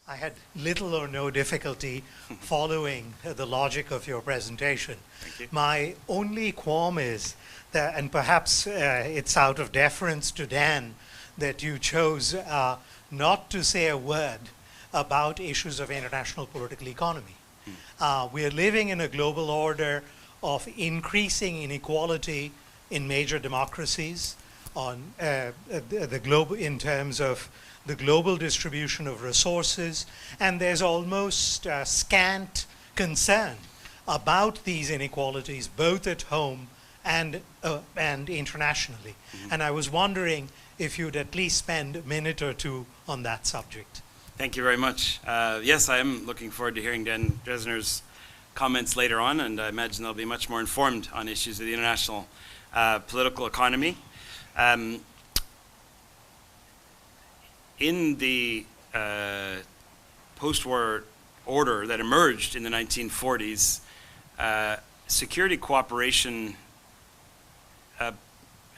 I had little or no difficulty following the logic of your presentation. Thank you. My only qualm is that, and perhaps it's out of deference to Dan, that you chose not to say a word about issues of international political economy. We are living in a global order of increasing inequality in major democracies on the globe in terms of the global distribution of resources, and there's almost scant concern about these inequalities both at home and internationally. And I was wondering if you'd at least spend a minute or two on that subject. Thank you very much. Yes, I am looking forward to hearing Dan Dresner's comments later on, and I imagine they'll be much more informed on issues of the international political economy. In the post-war order that emerged in the 1940s, security cooperation,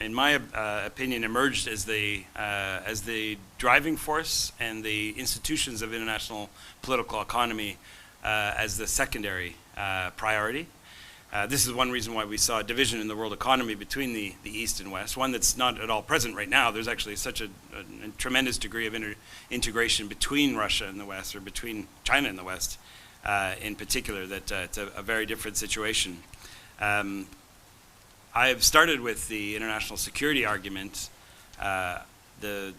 in my opinion, emerged as the driving force, and the institutions of international political economy as the secondary priority. This is one reason why we saw a division in the world economy between the East and West, one that's not at all present right now. There's actually such a tremendous degree of integration between Russia and the West, or between China and the West in particular, that it's a very different situation. I have started with the international security argument,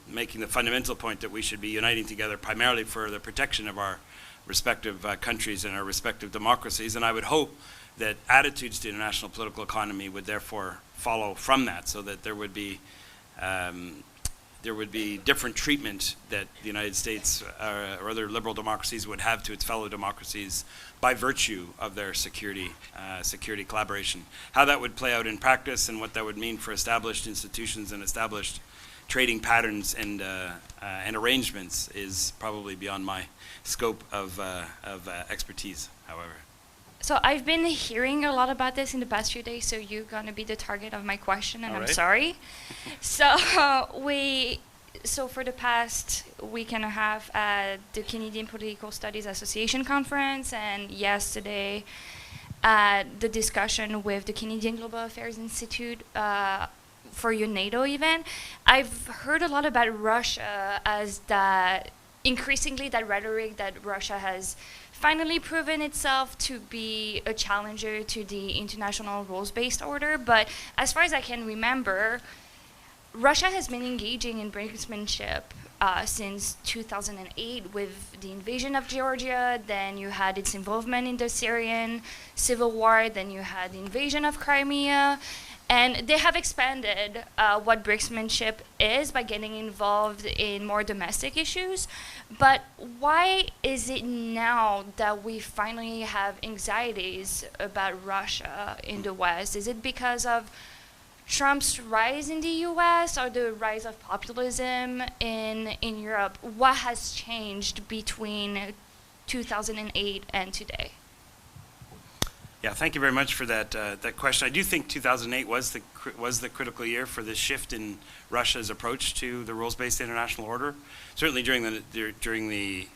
making the fundamental point that we should be uniting together primarily for the protection of our respective countries and our respective democracies, and I would hope that attitudes to international political economy would therefore follow from that, so that there would be different treatment that the United States or other liberal democracies would have to its fellow democracies by virtue of their security collaboration. How that would play out in practice and what that would mean for established institutions and established trading patterns and arrangements is probably beyond my scope of expertise, however. So I've been hearing a lot about this in the past few days, so you're going to be the target of my question, and I'm sorry. So for the past week and a half at the Canadian Political Studies Association conference, and yesterday at the discussion with the Canadian Global Affairs Institute for your NATO event, I've heard a lot about Russia as that, increasingly that rhetoric that Russia has finally proven itself to be a challenger to the international rules-based order. But as far as I can remember, Russia has been engaging in brinksmanship since 2008 with the invasion of Georgia. Then you had its involvement in the Syrian civil war. Then you had the invasion of Crimea. And they have expanded what brinksmanship is by getting involved in more domestic issues. But why is it now that we finally have anxieties about Russia in the West? Is it because of Trump's rise in the US or the rise of populism in Europe? What has changed between 2008 and today? Yeah, thank you very much for that question. I do think 2008 was the critical year for this shift in Russia's approach to the rules-based international order. Certainly during the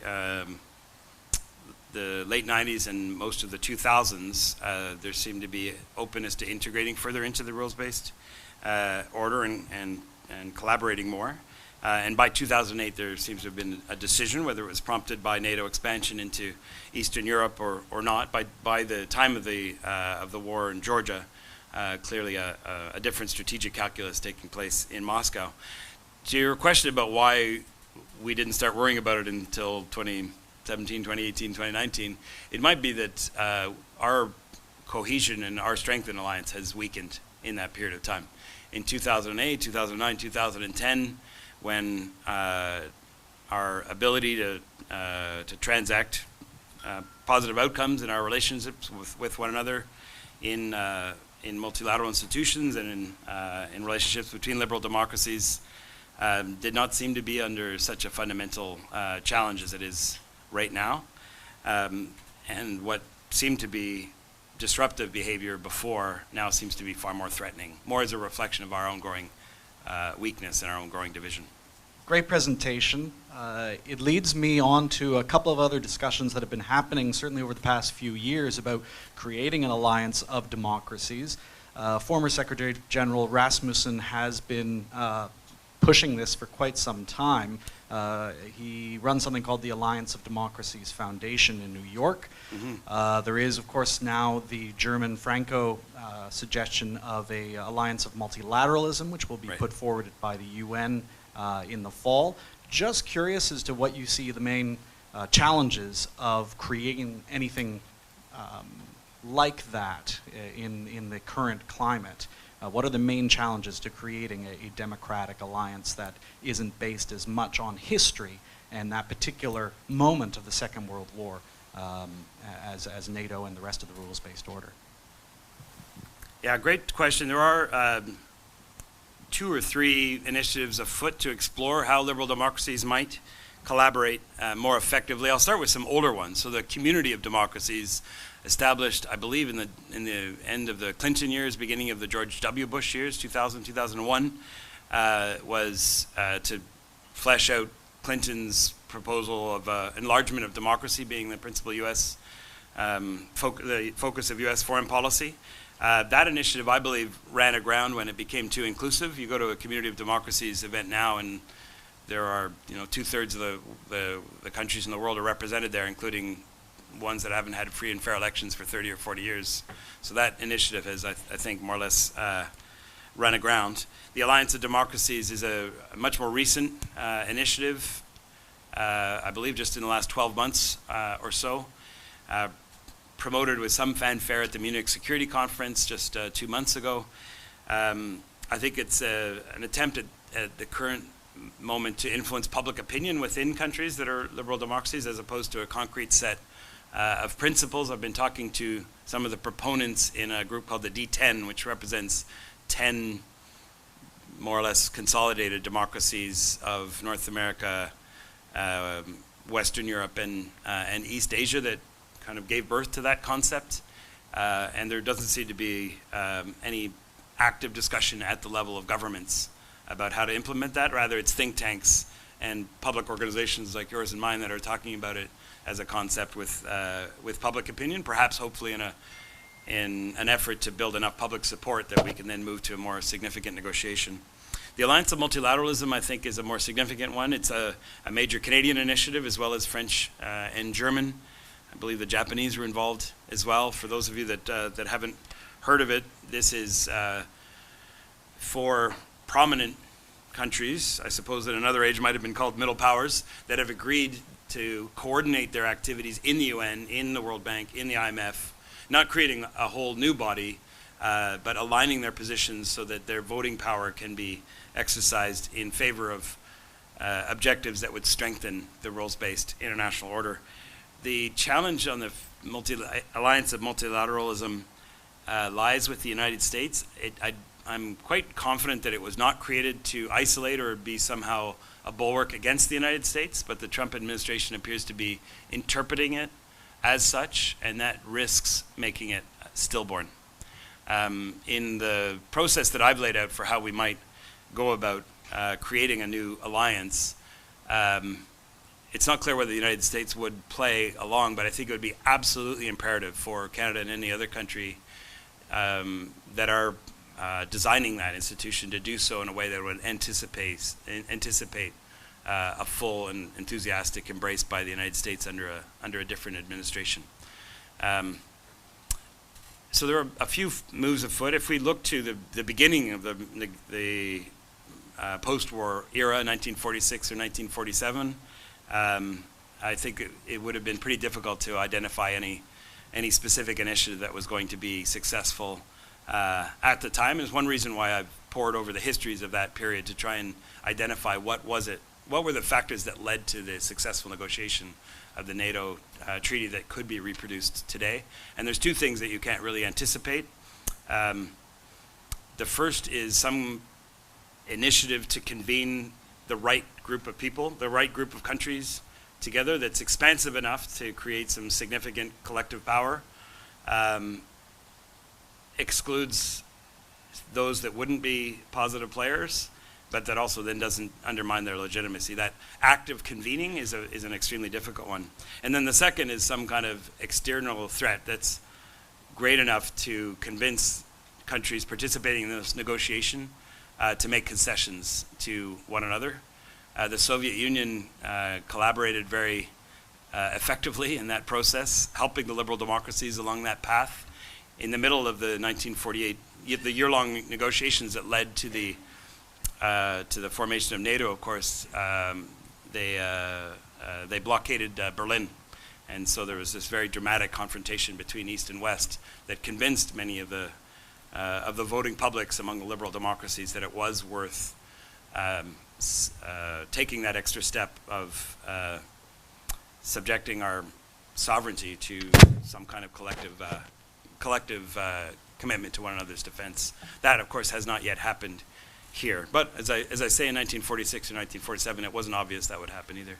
late 90s and most of the 2000s, there seemed to be openness to integrating further into the rules-based order and collaborating more. And by 2008, there seems to have been a decision, whether it was prompted by NATO expansion into Eastern Europe or not. By the time of the war in Georgia, clearly a different strategic calculus taking place in Moscow. To your question about why we didn't start worrying about it until 2017, 2018, 2019, it might be that our cohesion and our strength in alliance has weakened in that period of time. In 2008, 2009, 2010, when our ability to transact positive outcomes in our relationships with one another in multilateral institutions and in relationships between liberal democracies did not seem to be under such a fundamental challenge as it is right now. And what seemed to be disruptive behavior before now seems to be far more threatening, more as a reflection of our own growing weakness and our own growing division. Great presentation. It leads me on to a couple of other discussions that have been happening certainly over the past few years about creating an alliance of democracies. Former Secretary General Rasmussen has been pushing this for quite some time. He runs something called the Alliance of Democracies Foundation in New York. Mm-hmm. There is, of course, now the German Franco suggestion of an alliance of multilateralism, which will be put forward by the UN in the fall. Just curious as to what you see the main challenges of creating anything like that in the current climate. What are the main challenges to creating a democratic alliance that isn't based as much on history and that particular moment of the Second World War as NATO and the rest of the rules-based order? Yeah, great question. There are 2 or 3 initiatives afoot to explore how liberal democracies might collaborate more effectively. I'll start with some older ones. So the Community of Democracies, established, I believe, in the end of the Clinton years, beginning of the George W. Bush years, 2000, 2001, was to flesh out Clinton's proposal of enlargement of democracy being the principal U.S. The focus of U.S. foreign policy. That initiative, I believe, ran aground when it became too inclusive. You go to a Community of Democracies event now, and there are 2/3 of the countries in the world are represented there, including ones that haven't had free and fair elections for 30 or 40 years. So that initiative has, I think, more or less run aground. The Alliance of Democracies is a much more recent initiative, I believe just in the last 12 months or so, promoted with some fanfare at the Munich Security Conference just 2 months ago. I think it's an attempt at the current moment to influence public opinion within countries that are liberal democracies as opposed to a concrete set of principles. I've been talking to some of the proponents in a group called the D10, which represents 10 more or less consolidated democracies of North America, Western Europe, and East Asia that kind of gave birth to that concept. And there doesn't seem to be any active discussion at the level of governments about how to implement that. Rather, it's think tanks and public organizations like yours and mine that are talking about it as a concept with public opinion, perhaps hopefully in an effort to build enough public support that we can then move to a more significant negotiation. The Alliance of Multilateralism, I think, is a more significant one. It's a major Canadian initiative as well as French and German. I believe the Japanese were involved as well. For those of you that haven't heard of it, this is for prominent countries, I suppose that another age might have been called middle powers, that have agreed to coordinate their activities in the UN, in the World Bank, in the IMF, not creating a whole new body, but aligning their positions so that their voting power can be exercised in favor of objectives that would strengthen the rules-based international order. The challenge on the Alliance of Multilateralism lies with the United States. I'm quite confident that it was not created to isolate or be somehow a bulwark against the United States, but the Trump administration appears to be interpreting it as such, and that risks making it stillborn. In the process that I've laid out for how we might go about creating a new alliance, it's not clear whether the United States would play along, but I think it would be absolutely imperative for Canada and any other country that are designing that institution to do so in a way that would anticipate a full and enthusiastic embrace by the United States under a different administration. So there are a few moves afoot. If we look to the beginning of the post-war era, 1946 or 1947, I think it would have been pretty difficult to identify any specific initiative that was going to be successful at the time. Is one reason why I've pored over the histories of that period to try and identify what were the factors that led to the successful negotiation of the NATO treaty that could be reproduced today. And there's 2 things that you can't really anticipate. The first is some initiative to convene the right group of people, the right group of countries together that's expansive enough to create some significant collective power, excludes those that wouldn't be positive players, but that also then doesn't undermine their legitimacy. That act of convening is an extremely difficult one. And then the second is some kind of external threat that's great enough to convince countries participating in this negotiation to make concessions to one another. The Soviet Union collaborated very effectively in that process, helping the liberal democracies along that path. In the middle of the 1948, the year-long negotiations that led to the formation of NATO, of course, they blockaded Berlin. And so there was this very dramatic confrontation between East and West that convinced many of the voting publics among the liberal democracies that it was worth taking that extra step of subjecting our sovereignty to some kind of collective commitment to one another's defense. That, of course, has not yet happened here. But as I say, in 1946 or 1947, it wasn't obvious that would happen either.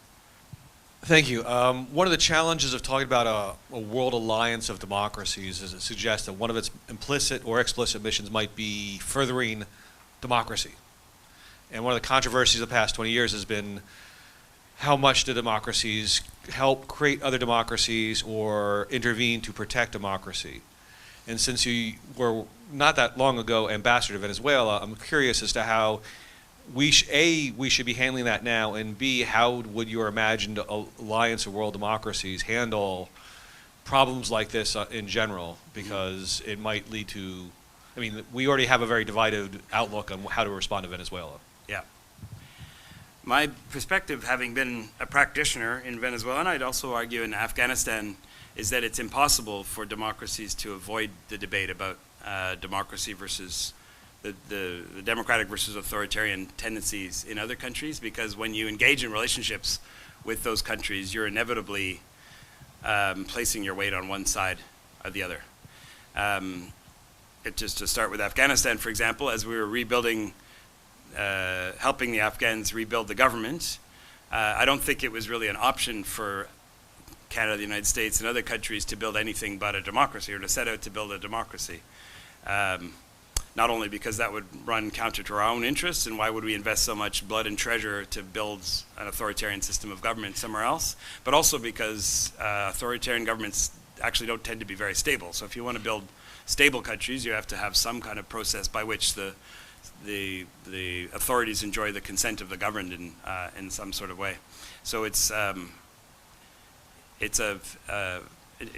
Thank you. One of the challenges of talking about a world alliance of democracies is it suggests that one of its implicit or explicit missions might be furthering democracy. And one of the controversies of the past 20 years has been how much do democracies help create other democracies or intervene to protect democracy. And since you were not that long ago ambassador to Venezuela, I'm curious as to how we should be handling that now, and B, how would your imagined alliance of world democracies handle problems like this in general? Because it might lead to, I mean, we already have a very divided outlook on how to respond to Venezuela. Yeah. My perspective, having been a practitioner in Venezuela, and I'd also argue in Afghanistan, is that it's impossible for democracies to avoid the debate about democracy versus the democratic versus authoritarian tendencies in other countries, because when you engage in relationships with those countries, you're inevitably placing your weight on one side or the other. Just to start with Afghanistan, for example, as we were rebuilding, helping the Afghans rebuild the government, I don't think it was really an option for Canada, the United States, and other countries to build anything but a democracy, or to set out to build a democracy. Not only because that would run counter to our own interests, and why would we invest so much blood and treasure to build an authoritarian system of government somewhere else, but also because authoritarian governments actually don't tend to be very stable. So if you want to build stable countries, you have to have some kind of process by which the authorities enjoy the consent of the governed in some sort of way. So it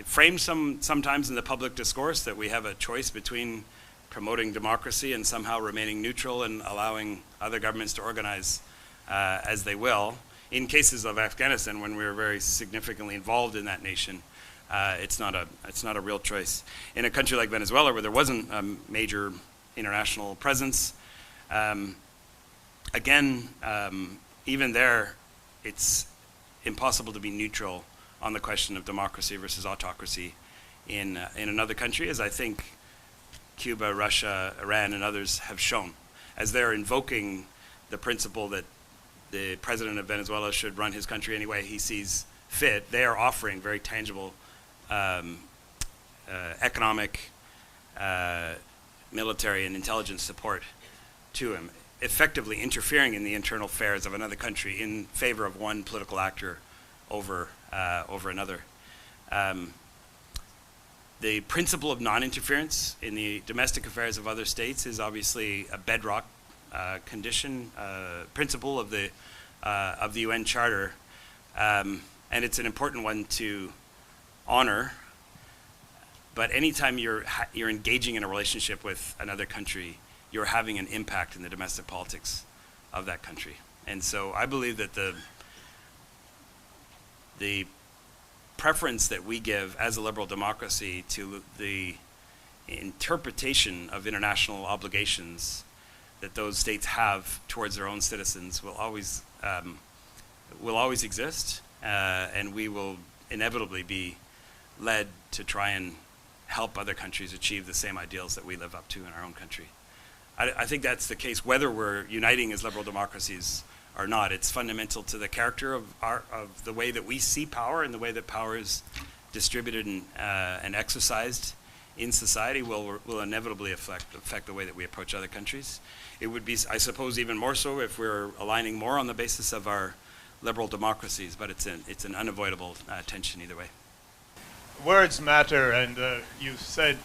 frames sometimes in the public discourse that we have a choice between promoting democracy and somehow remaining neutral and allowing other governments to organize as they will. In cases of Afghanistan, when we were very significantly involved in that nation, it's not a real choice. In a country like Venezuela, where there wasn't a major international presence, again, even there, it's impossible to be neutral on the question of democracy versus autocracy in another country, as I think Cuba, Russia, Iran, and others have shown. As they're invoking the principle that the president of Venezuela should run his country any way he sees fit, they are offering very tangible economic, military, and intelligence support to him, effectively interfering in the internal affairs of another country in favor of one political actor over another. The principle of non-interference in the domestic affairs of other states is obviously a bedrock principle of the UN Charter, and it's an important one to honor. But anytime you're engaging in a relationship with another country, you're having an impact in the domestic politics of that country. And so I believe that the preference that we give as a liberal democracy to the interpretation of international obligations that those states have towards their own citizens will always exist, and we will inevitably be led to try and help other countries achieve the same ideals that we live up to in our own country. I think that's the case whether we're uniting as liberal democracies or not. It's fundamental to the character of the way that we see power and the way that power is distributed and exercised in society will inevitably affect the way that we approach other countries. It would be, I suppose, even more so if we're aligning more on the basis of our liberal democracies, but it's an unavoidable tension either way. Words matter, and you said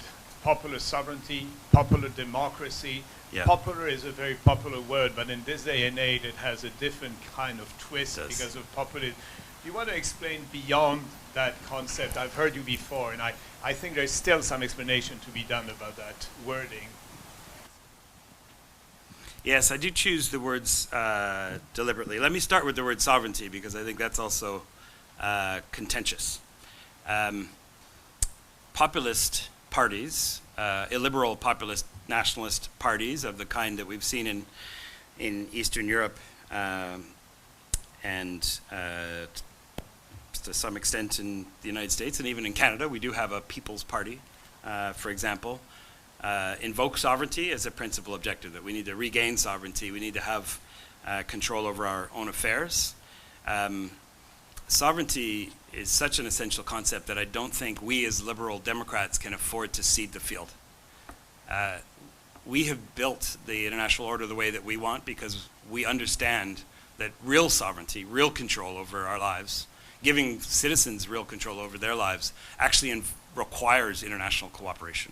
popular sovereignty, popular democracy. Yeah. Popular is a very popular word, but in this day and age it has a different kind of twist because of populism. Do you want to explain beyond that concept? I've heard you before, and I think there's still some explanation to be done about that wording. Yes, I do choose the words deliberately. Let me start with the word sovereignty, because I think that's also contentious. Populist parties, illiberal populist nationalist parties of the kind that we've seen in Eastern Europe and to some extent in the United States and even in Canada, we do have a People's Party, for example, invoke sovereignty as a principal objective, that we need to regain sovereignty, we need to have control over our own affairs. Sovereignty is such an essential concept that I don't think we as liberal Democrats can afford to cede the field. We have built the international order the way that we want because we understand that real sovereignty, real control over our lives, giving citizens real control over their lives, actually requires international cooperation.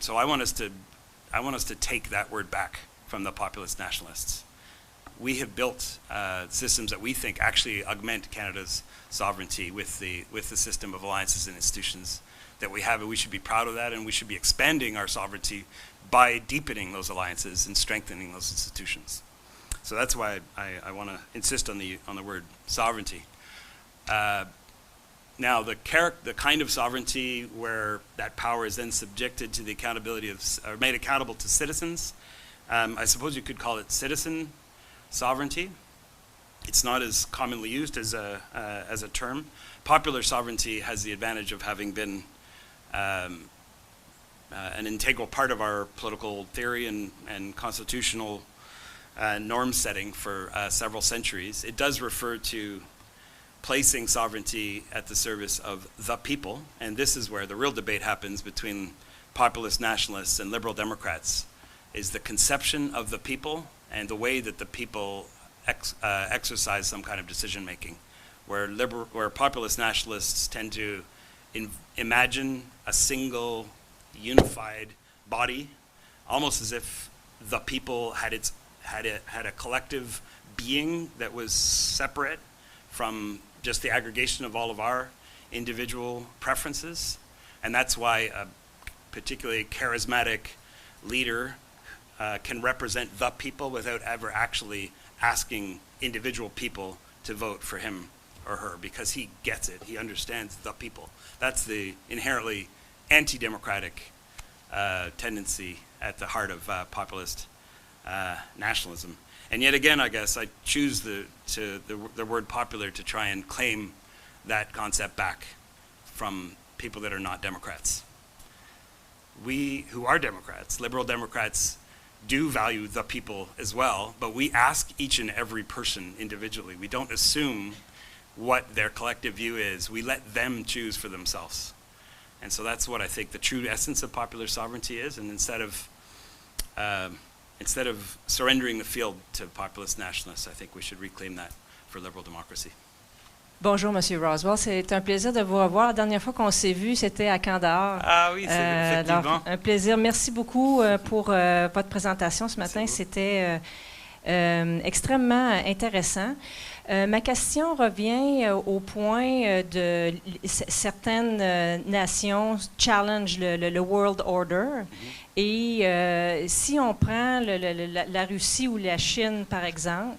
So I want us to take that word back from the populist nationalists. We have built systems that we think actually augment Canada's sovereignty with the system of alliances and institutions that we have, and we should be proud of that, and we should be expanding our sovereignty by deepening those alliances and strengthening those institutions. So that's why I want to insist on the word sovereignty. Now, the kind of sovereignty where that power is then subjected to the accountability of, or made accountable to citizens, I suppose you could call it citizen sovereignty. It's not as commonly used as a term. Popular sovereignty has the advantage of having been an integral part of our political theory and constitutional norm setting for several centuries. It does refer to placing sovereignty at the service of the people, and this is where the real debate happens between populist nationalists and liberal Democrats, is the conception of the people and the way that the people exercise some kind of decision making, where populist nationalists tend to imagine a single unified body, almost as if the people had a collective being that was separate from just the aggregation of all of our individual preferences. And that's why a particularly charismatic leader can represent the people without ever actually asking individual people to vote for him or her, because he gets it, he understands the people. That's the inherently anti-democratic tendency at the heart of populist nationalism. And yet again, I guess I choose the word popular to try and claim that concept back from people that are not Democrats. We who are Democrats, liberal Democrats, do value the people as well, but we ask each and every person individually. We don't assume what their collective view is. We let them choose for themselves. And so that's what I think the true essence of popular sovereignty is, and instead of surrendering the field to populist nationalists, I think we should reclaim that for liberal democracy. Bonjour, Monsieur Rowswell. C'est un plaisir de vous revoir. La dernière fois qu'on s'est vu, c'était à Kandahar. Ah oui, c'est effectivement. Un plaisir. Merci beaucoup pour votre présentation ce matin. C'était extrêmement intéressant. Ma question revient au point de certaines nations challenge le world order. Et si on prend la Russie ou la Chine, par exemple,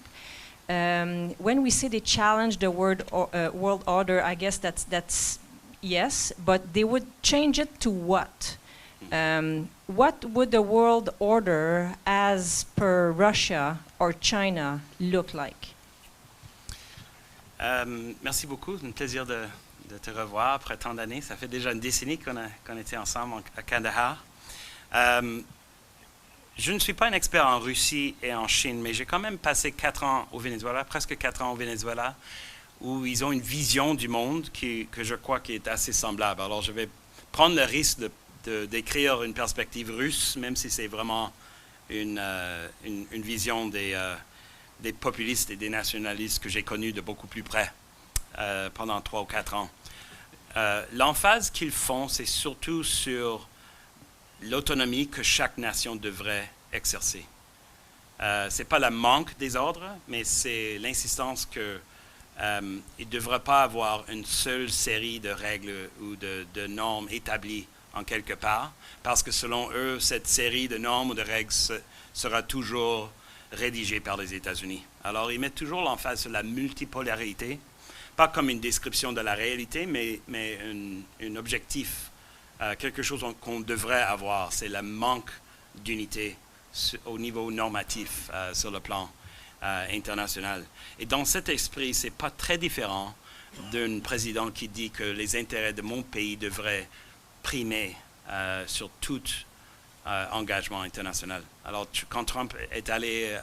when we say they challenge the world order, I guess that's yes, but they would change it to what? What would the world order as per Russia or China look like? Merci beaucoup, c'est un plaisir de te revoir après tant d'années. Ça fait déjà une décennie qu'on était ensemble à Kandahar. Je ne suis pas un expert en Russie et en Chine, mais j'ai quand même passé 4 ans au Venezuela, presque 4 ans au Venezuela, où ils ont une vision du monde que je crois qui est assez semblable. Alors je vais prendre le risque de décrire une perspective russe, même si c'est vraiment une vision des populistes et des nationalistes que j'ai connus de beaucoup plus près pendant 3 ou 4 ans. L'emphase qu'ils font, c'est surtout sur l'autonomie que chaque nation devrait exercer. Ce n'est pas le manque des ordres, mais c'est l'insistance qu'il ne devrait pas avoir une seule série de règles ou de normes établies en quelque part, parce que selon eux, cette série de normes ou de règles sera toujours rédigée par les États-Unis. Alors, ils mettent toujours l'emphase sur la multipolarité, pas comme une description de la réalité, mais un objectif, quelque chose qu'on devrait avoir, c'est le manque d'unité au niveau normatif sur le plan international. Et dans cet esprit, ce n'est pas très différent d'un président qui dit que les intérêts de mon pays devraient primer sur tout engagement international. Alors, quand Trump est allé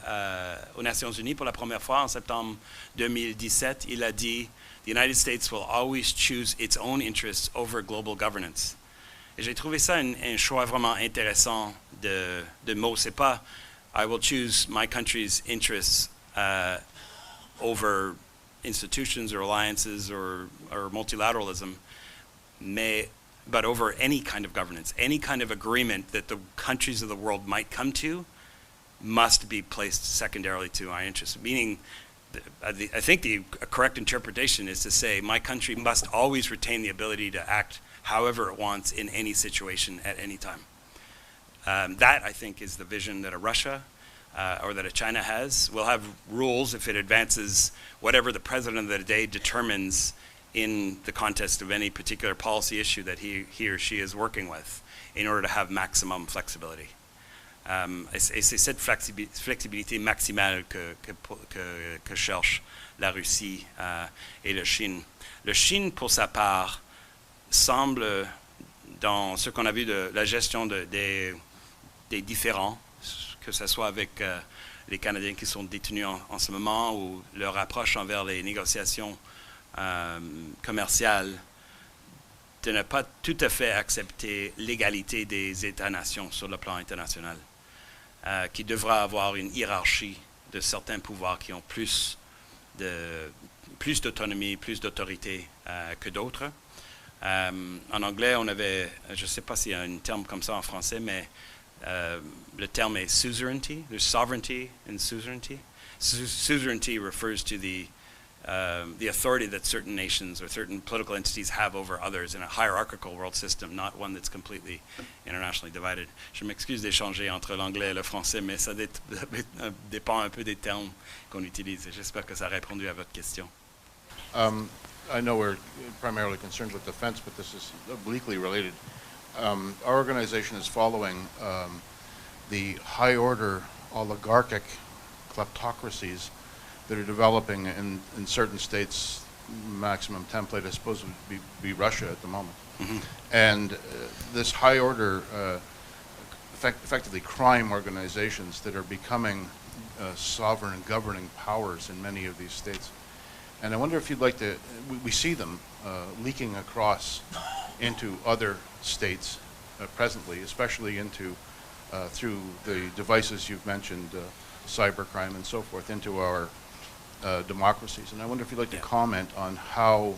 aux Nations Unies pour la première fois en septembre 2017, il a dit « The United States will always choose its own interests over global governance ». Et j'ai trouvé ça un choix vraiment intéressant de mots. C'est pas « I will choose my country's interests over institutions or alliances or multilateralism », but over any kind of governance, any kind of agreement that the countries of the world might come to must be placed secondarily to our interests. Meaning, I think the correct interpretation is to say my country must always retain the ability to act however it wants in any situation at any time. That, I think, is the vision that a Russia or that a China has. Will have rules if it advances whatever the president of the day determines in the context of any particular policy issue that he or she is working with in order to have maximum flexibility. Et c'est cette flexibilité maximale que cherche la Russie et la Chine. La Chine, pour sa part, semble, dans ce qu'on a vu de la gestion des différends, que ce soit avec les Canadiens qui sont détenus en ce moment ou leur approche envers les négociations commerciales, de ne pas tout à fait accepter l'égalité des États-nations sur le plan international, qui devra avoir une hiérarchie de certains pouvoirs qui ont plus d'autonomie, plus d'autorité que d'autres. En anglais, on avait, je ne sais pas s'il y a un terme comme ça en français, mais le terme est suzerainty. There's sovereignty and suzerainty. Suzerainty refers to the authority that certain nations or certain political entities have over others in a hierarchical world system, not one that's completely internationally divided. Je m'excuse d'échanger entre l'anglais et le français, mais ça dépend un peu des termes qu'on utilise. J'espère que ça a répondu à votre question. I know we're primarily concerned with defense, but this is obliquely related. Our organization is following the high-order oligarchic kleptocracies that are developing in certain states. Maximum template, I suppose, would be Russia at the moment. Mm-hmm. And this high-order, effectively crime organizations that are becoming sovereign and governing powers in many of these states. And I wonder if you'd like to, we see them leaking across into other states presently, especially into, through the devices you've mentioned, cybercrime and so forth, into our democracies. And I wonder if you'd like to comment on how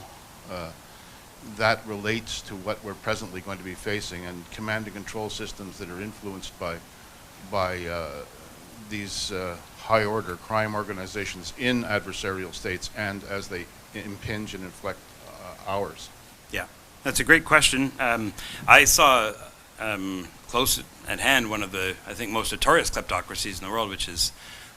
that relates to what we're presently going to be facing, and command and control systems that are influenced by these high-order crime organizations in adversarial states, and as they impinge and inflect ours. Yeah, that's a great question. I saw close at hand one of the, I think, most notorious kleptocracies in the world, which is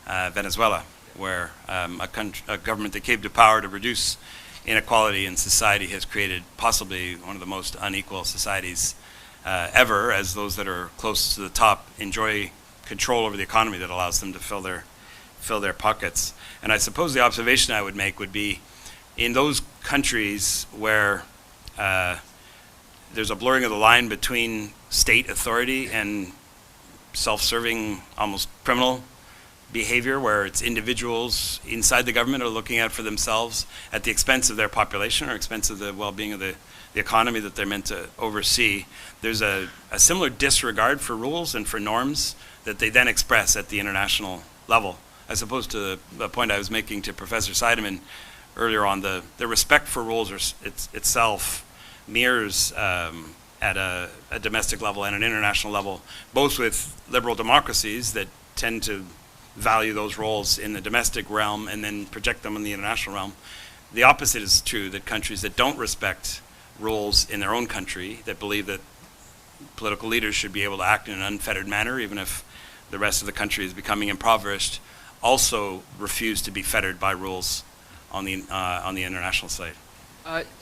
Venezuela, where a government that came to power to reduce inequality in society has created possibly one of the most unequal societies ever, as those that are close to the top enjoy control over the economy that allows them to fill their pockets. And I suppose the observation I would make would be, in those countries where there's a blurring of the line between state authority and self-serving, almost criminal behavior where it's individuals inside the government are looking out for themselves at the expense of their population or expense of the well-being of the economy that they're meant to oversee. There's a similar disregard for rules and for norms that they then express at the international level, as opposed to the point I was making to Professor Seidemann earlier on. The respect for rules itself mirrors at a domestic level and an international level, both with liberal democracies that tend to value those roles in the domestic realm and then project them in the international realm. The opposite is true, that countries that don't respect rules in their own country, that believe that political leaders should be able to act in an unfettered manner, even if the rest of the country is becoming impoverished, also refuse to be fettered by rules on the international side.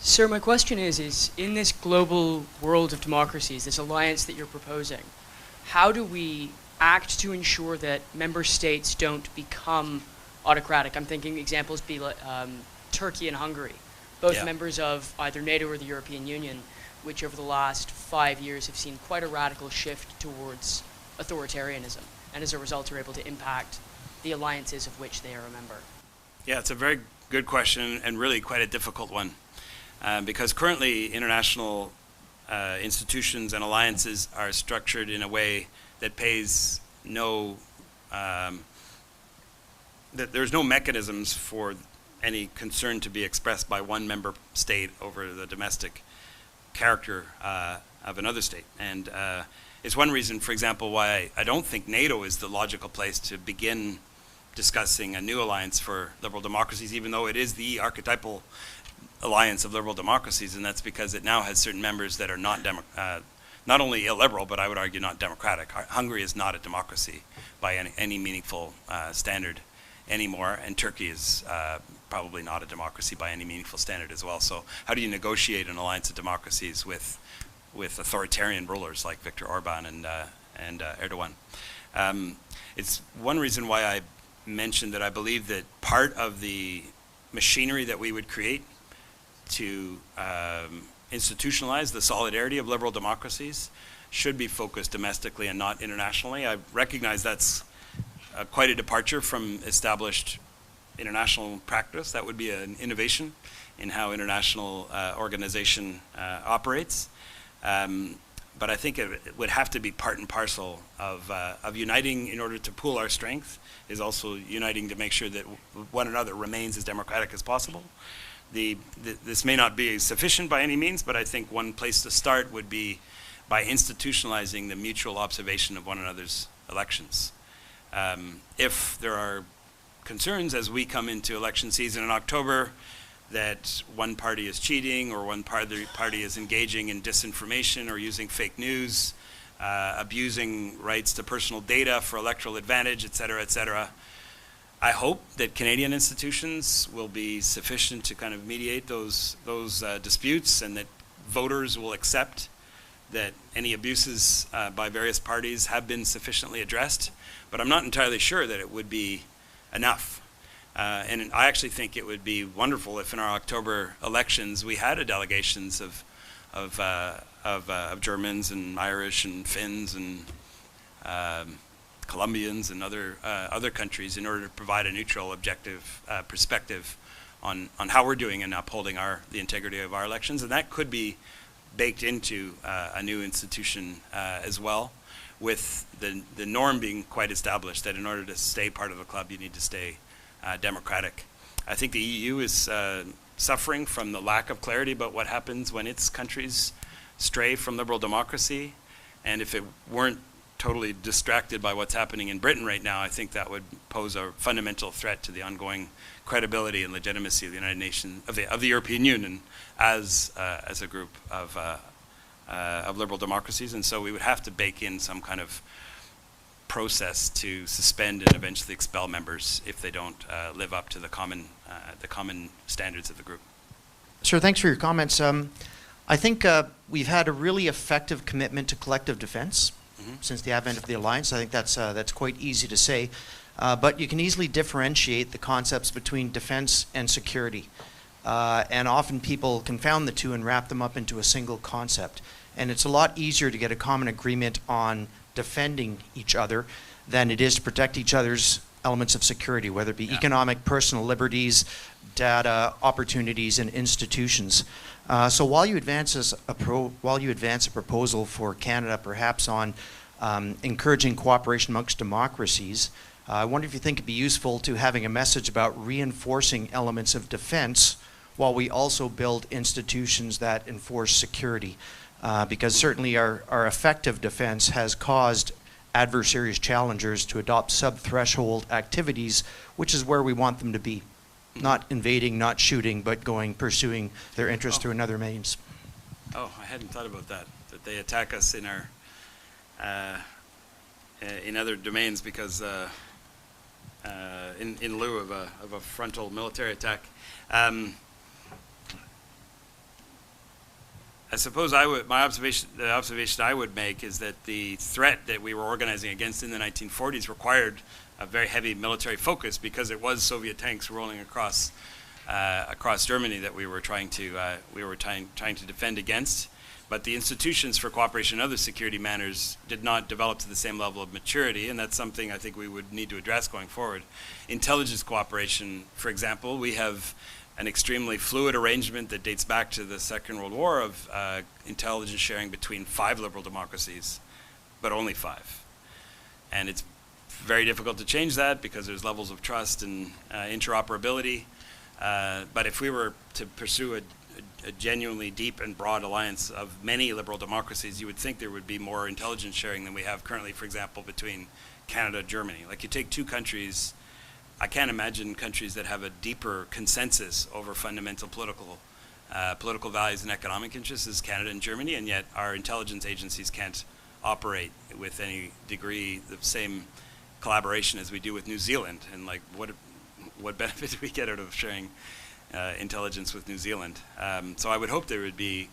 Sir, my question is in this global world of democracies, this alliance that you're proposing, how do we act to ensure that member states don't become autocratic? I'm thinking examples be like Turkey and Hungary, both members of either NATO or the European Union, which over the last 5 years have seen quite a radical shift towards authoritarianism, and as a result are able to impact the alliances of which they are a member. Yeah, it's a very good question and really quite a difficult one, because currently international institutions and alliances are structured in a way that pays no, that there's no mechanisms for any concern to be expressed by one member state over the domestic character of another state. And it's one reason, for example, why I don't think NATO is the logical place to begin discussing a new alliance for liberal democracies, even though it is the archetypal alliance of liberal democracies, and that's because it now has certain members that are not only illiberal, but I would argue not democratic. Hungary is not a democracy by any meaningful standard anymore, and Turkey is probably not a democracy by any meaningful standard as well. So how do you negotiate an alliance of democracies with authoritarian rulers like Viktor Orban and Erdogan? It's one reason why I mentioned that I believe that part of the machinery that we would create to institutionalize the solidarity of liberal democracies should be focused domestically and not internationally. I recognize that's quite a departure from established international practice. That would be an innovation in how international organization operates. But I think it would have to be part and parcel of uniting in order to pool our strength, is also uniting to make sure that one another remains as democratic as possible. This may not be sufficient by any means, but I think one place to start would be by institutionalizing the mutual observation of one another's elections. If there are concerns as we come into election season in October that one party is cheating or one party is engaging in disinformation or using fake news, abusing rights to personal data for electoral advantage, et cetera, I hope that Canadian institutions will be sufficient to kind of mediate those disputes, and that voters will accept that any abuses by various parties have been sufficiently addressed. But I'm not entirely sure that it would be enough. And I actually think it would be wonderful if in our October elections we had delegations of Germans and Irish and Finns and Colombians and other countries, in order to provide a neutral, objective perspective on how we're doing in upholding the integrity of our elections. And that could be baked into a new institution as well, with the norm being quite established that in order to stay part of the club, you need to stay democratic. I think the EU is suffering from the lack of clarity about what happens when its countries stray from liberal democracy. And if it weren't totally distracted by what's happening in Britain right now, I think that would pose a fundamental threat to the ongoing credibility and legitimacy of the United Nations, of the European Union as a group of liberal democracies. And so we would have to bake in some kind of process to suspend and eventually expel members if they don't live up to the common standards of the group. Sir, thanks for your comments. I think we've had a really effective commitment to collective defense since the advent of the alliance. I think that's quite easy to say, but you can easily differentiate the concepts between defense and security, and often people confound the two and wrap them up into a single concept. And it's a lot easier to get a common agreement on defending each other than it is to protect each other's elements of security, whether it be economic, personal liberties, data, opportunities, and institutions. So while you advance a proposal for Canada, perhaps on encouraging cooperation amongst democracies, I wonder if you think it'd be useful to having a message about reinforcing elements of defense while we also build institutions that enforce security. Because certainly our effective defense has caused adversaries, challengers to adopt sub-threshold activities, which is where we want them to be. Not invading, not shooting, but pursuing their interests through another means. Oh, I hadn't thought about that they attack us in our in other domains because in lieu of a frontal military attack. I suppose the observation I would make is that the threat that we were organizing against in the 1940s required a very heavy military focus because it was Soviet tanks rolling across Germany that we were trying to defend against. But the institutions for cooperation and other security matters did not develop to the same level of maturity, and that's something I think we would need to address going forward. Intelligence cooperation, for example, we have an extremely fluid arrangement that dates back to the Second World War of intelligence sharing between 5 liberal democracies, but only 5. And it's very difficult to change that because there's levels of trust and interoperability. But if we were to pursue a genuinely deep and broad alliance of many liberal democracies, you would think there would be more intelligence sharing than we have currently, for example, between Canada and Germany. Like you take 2 countries, I can't imagine countries that have a deeper consensus over fundamental political values and economic interests as Canada and Germany, and yet our intelligence agencies can't operate with any degree the same collaboration as we do with New Zealand. And like, what benefit do we get out of sharing intelligence with New Zealand? So I would hope there would be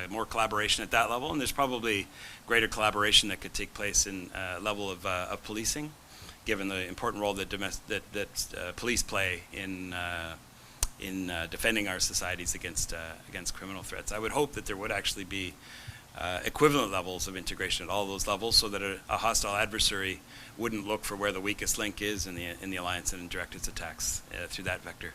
more collaboration at that level, and there's probably greater collaboration that could take place in level of policing, given the important role that police play in defending our societies against criminal threats. I would hope that there would actually be equivalent levels of integration at all those levels, so that a hostile adversary wouldn't look for where the weakest link is in the alliance and direct its attacks through that vector.